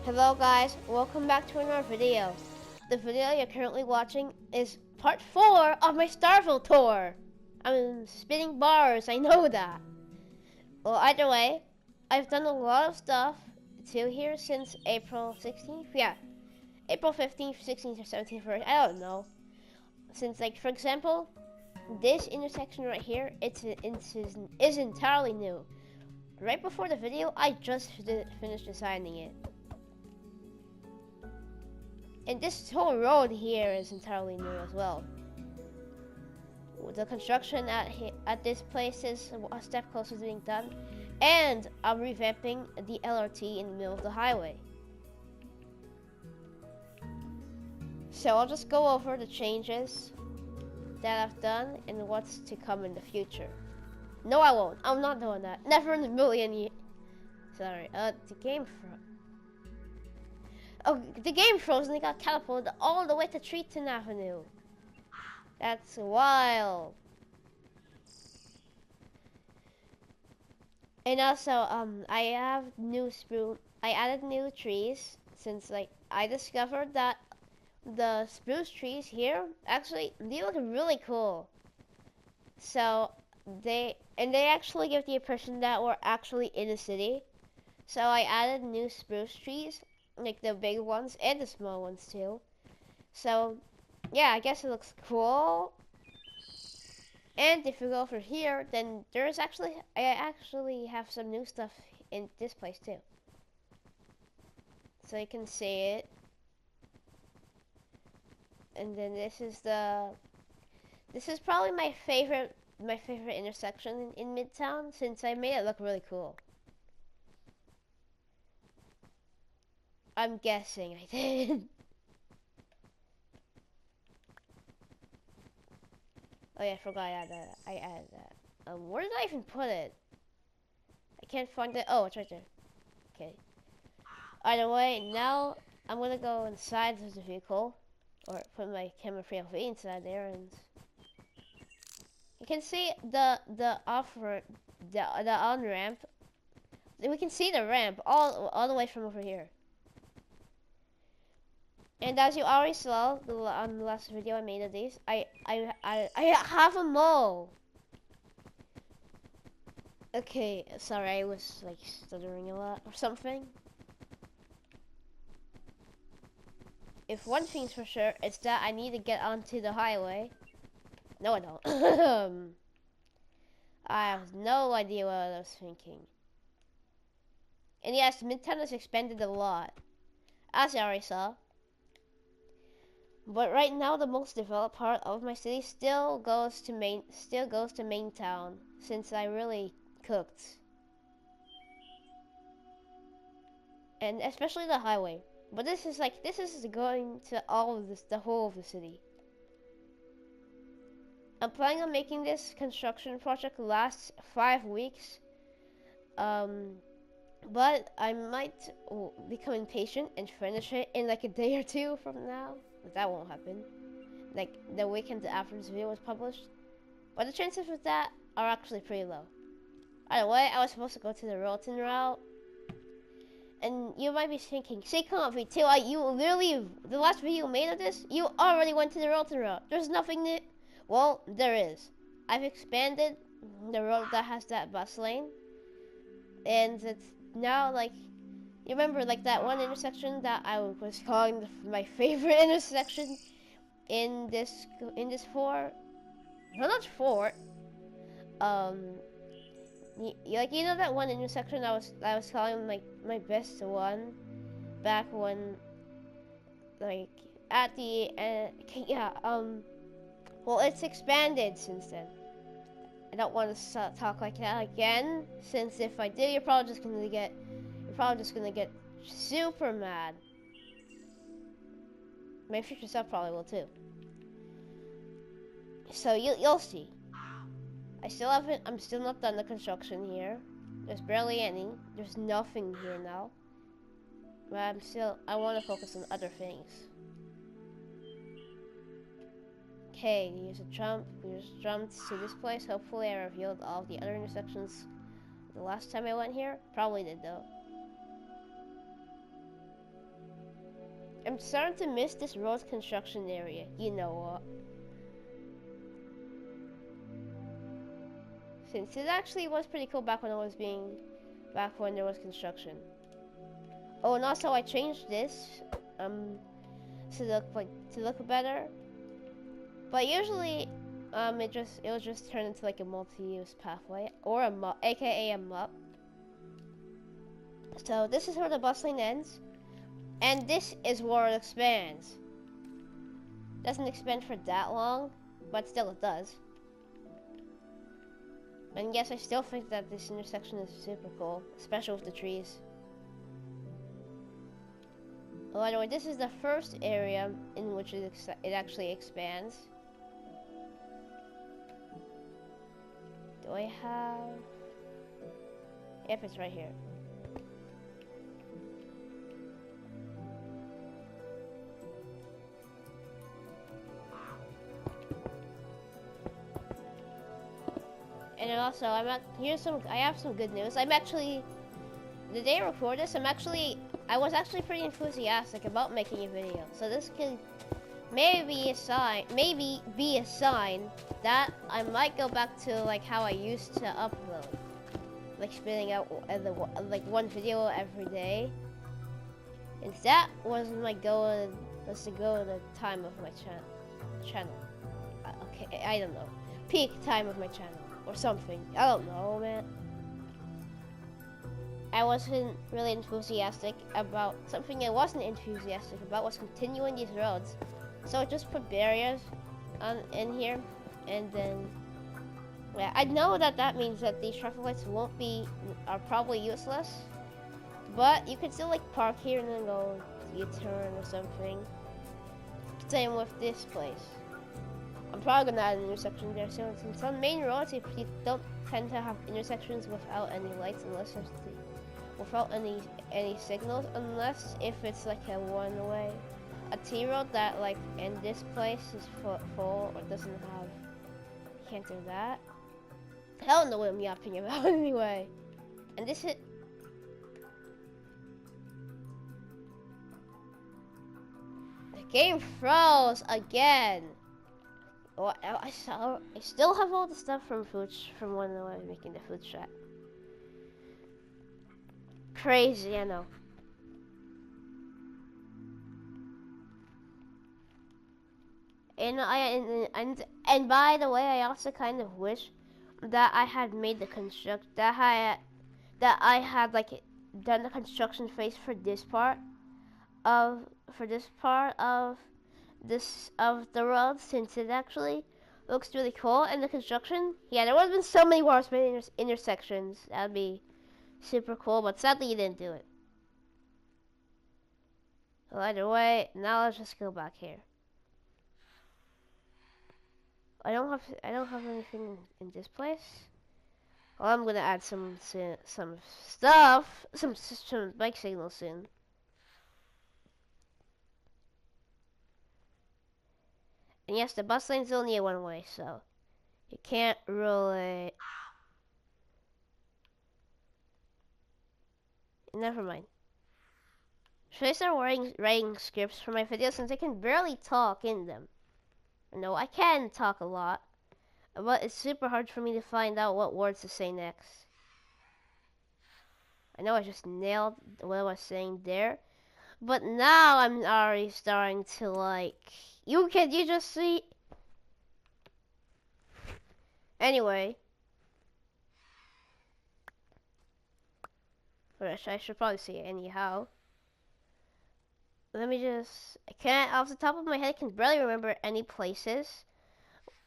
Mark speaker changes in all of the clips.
Speaker 1: Hello guys, welcome back to another video. The video you're currently watching is part 4 of my Starville tour. I'm spinning bars, I know that. Well, either way, I've done a lot of stuff to here since April 16th. Yeah, April 15th, 16th, or 17th, I don't know. Since, like, for example, this intersection right here, is entirely new. Right before the video, I just finished designing it. And this whole road here is entirely new as well. The construction at this place is a step closer to being done, and I'm revamping the LRT in the middle of the highway. So I'll just go over the changes that I've done and what's to come in the future. No, I won't. I'm not doing that. Never in a million years. Sorry. The game the game froze and it got catapulted all the way to Treaton Avenue. That's wild. And also, I added new trees since, like, I discovered that the spruce trees here actually they look really cool. So they actually give the impression that we're actually in a city. So I added new spruce trees, like the big ones and the small ones too. So yeah, I guess it looks cool. And if you go over here, then I actually have some new stuff in this place too. So you can see it. And then this is probably my favorite intersection in Midtown since I made it look really cool. I'm guessing I did. Oh yeah, I forgot I added that. Where did I even put it? I can't find it. Oh, it's right there. Okay. Either way, now I'm gonna go inside of the vehicle, or put my camera free LV inside there, and you can see the on ramp. We can see the ramp all the way from over here. And as you already saw on the last video I made of these, I have a mole. Okay, sorry, I was like stuttering a lot or something. If one thing's for sure, it's that I need to get onto the highway. No, I don't. I have no idea what I was thinking. And yes, Midtown has expanded a lot, as you already saw. But right now, the most developed part of my city still goes to Maintown, since I really cooked. And especially the highway. But this is going to all of the whole of the city. I'm planning on making this construction project last 5 weeks. But I might become impatient and finish it in like a day or two from now. But that won't happen. Like the weekend after this video was published. But the chances of that are actually pretty low. Either way, I was supposed to go to the Rolton route. And you might be thinking, say come on V2, you literally, the last video you made of this, you already went to the Rolton route. There's nothing new. Well, there is. I've expanded the road that has that bus lane. And it's now like, you remember like that one intersection that I was calling my favorite intersection in this fort? No, not fort. You know that one intersection I was calling my best one back when, like, at the yeah, well, it's expanded since then. I don't want to talk like that again, since if I do, you're probably just gonna get super mad. My future self probably will too. So you'll see. I'm still not done the construction here. There's barely any. There's nothing here now. But I want to focus on other things. Okay, here's a jump. We just jumped to this place. Hopefully I revealed all the other intersections the last time I went here. Probably did though. I'm starting to miss this road construction area. You know what? Since it actually was pretty cool back when there was construction. Oh, and also I changed this, to look better. But usually, it will just turn into like a multi-use pathway or aka a MUP. So this is where the bus lane ends, and this is where it expands. Doesn't expand for that long, but still it does. And yes, I still think that this intersection is super cool, especially with the trees. Well, anyway, this is the first area in which it actually expands. Do I have... Yep, it's right here. And then also, I have some good news. The day I record this, I was actually pretty enthusiastic about making a video. So this could maybe be a sign that I might go back to like how I used to upload, like spitting out like one video every day. And that was my goal. Was to go the time of my channel. Okay, I don't know, peak time of my channel or something. I don't know, man. I wasn't really enthusiastic about something. I wasn't enthusiastic about was continuing these roads, so I just put barriers in here, and then yeah, I know that means that these traffic lights are probably useless, but you can still like park here and then go U-turn or something. Same with this place. I'm probably gonna add an intersection there soon. Since on main roads, you don't tend to have intersections without any lights, without any signals, unless if it's like a one-way. A T-road that like in this place is full or doesn't have, you can't do that. I don't know what I'm yapping about anyway. And this hit. The game froze again. Oh, I still have all the stuff from when I was making the food shack. Crazy, I know. And by the way, I also kind of wish that I had made the that I had like done the construction phase for this part of the road, since it actually looks really cool. And the construction, yeah, there would have been so many more intersections. That'd be super cool, but sadly you didn't do it. Well, either way, now let's just go back here. I don't have anything in this place. Well, I'm gonna add some stuff, some bike signals soon. And yes, the bus lane's only a one-way, so you can't really. Never mind. Should I start writing scripts for my videos, since I can barely talk in them? No, I can talk a lot, but it's super hard for me to find out what words to say next. I know I just nailed what I was saying there, but now I'm already starting to like. You just see? Anyway. I should probably say it anyhow. Let me just, off the top of my head, I can barely remember any places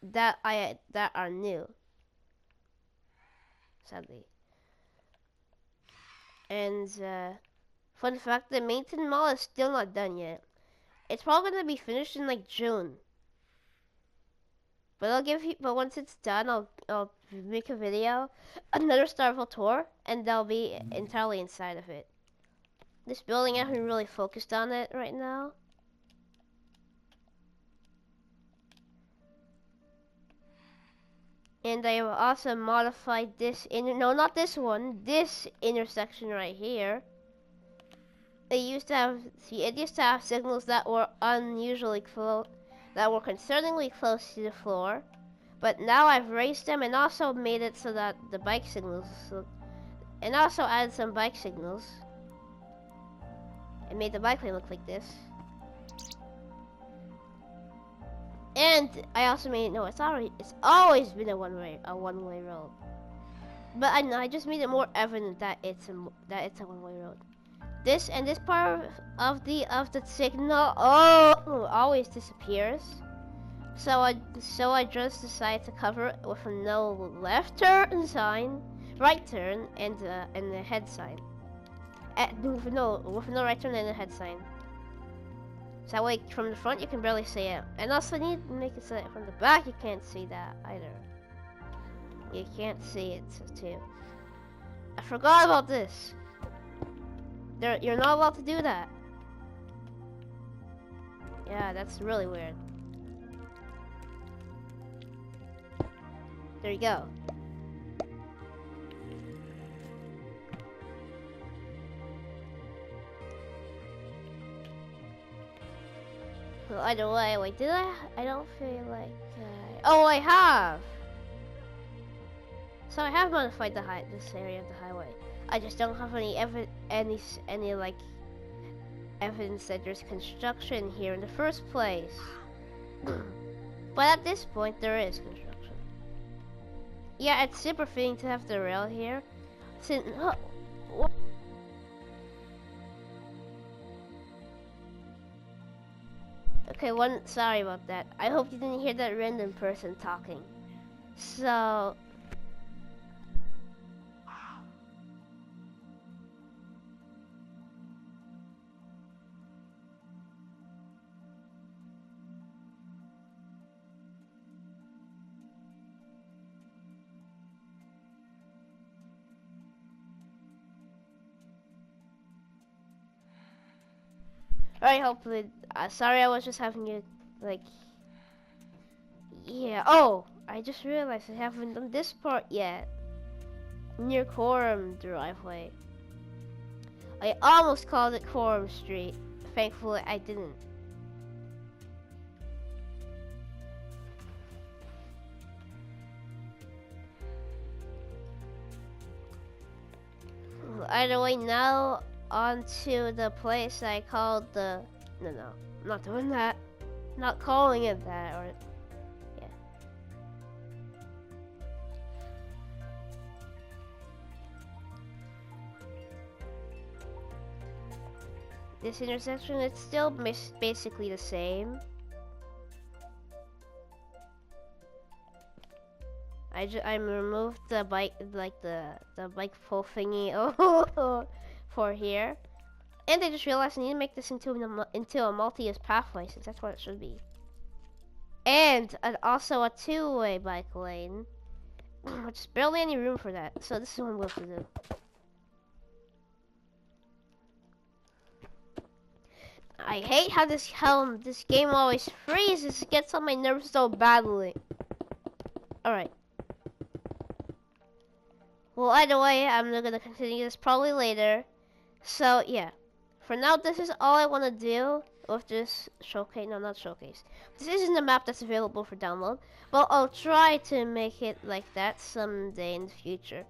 Speaker 1: that are new, sadly. And fun fact, the Midtown Mall is still not done yet. It's probably gonna be finished in like June. But but once it's done, I'll make a video, another Starville tour, and they'll be entirely inside of it. This building, I haven't really focused on it right now. And I have also modified this not this one, this intersection right here. it used to have signals that were unusually close, that were concerningly close to the floor. But now I've raised them and also made it so that the bike signals, and also added some bike signals. And made the bike lane look like this. And I also made it, no, it's always been a one-way road. But I just made it more evident that it's a one-way road. This part of the signal always disappears. So I just decided to cover it with a no left turn sign, right turn, and a head sign. With no right turn and a head sign. So that way, from the front you can barely see it, and also need to make it so that from the back you can't see that either. You can't see it too. I forgot about this. You're not allowed to do that. Yeah, that's really weird. There you go. Well, either way, wait, did I? I don't feel like. Oh, I have. So I have modified this area of the highway. I just don't have any like evidence that there's construction here in the first place. But at this point, there is construction. Yeah, it's super fitting to have the rail here. Since okay, sorry about that. I hope you didn't hear that random person talking. So alright, hopefully, sorry I was just having it, like, yeah, oh, I just realized I haven't done this part yet, near Quorum driveway. I almost called it Quorum Street, thankfully I didn't. Either way, now onto the place I called the... No, I'm not doing that. Not calling it that, or... Yeah. This intersection, it's still basically the same. I removed the bike, like the bike pole thingy for here. And I just realized I need to make this into a multi-use pathway, since that's what it should be. And also a two-way bike lane, which is barely any room for that. So this is what I'm going to do. I hate how this game always freezes. It gets on my nerves so badly. Alright. Well, either way, I'm gonna continue this probably later. So yeah, for now, this is all I want to do with this showcase. No, not showcase. This isn't the map that's available for download, but I'll try to make it like that someday in the future.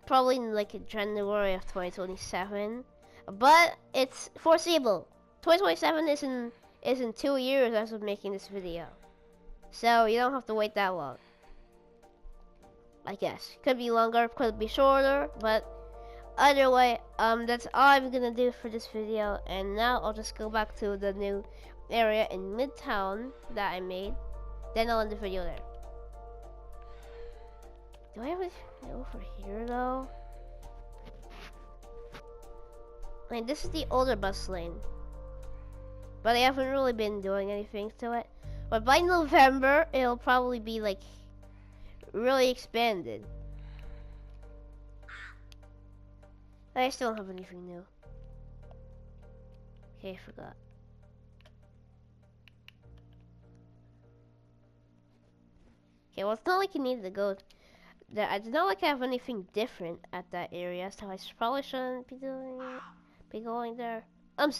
Speaker 1: Probably in like January of 2027, but it's foreseeable. 2027 is in 2 years as of making this video, so you don't have to wait that long. I guess could be longer, could be shorter, but either way, that's all I'm gonna do for this video. And now I'll just go back to the new area in Midtown that I made. Then I'll end the video there. Do I have it over here though? I mean, this is the older bus lane, but I haven't really been doing anything to it. But by November, it'll probably be like really expanded. I still don't have anything new. Okay, I forgot. Okay, well, it's not like you need to go there. It's not like I have anything different at that area, so I probably shouldn't be going there. I'm still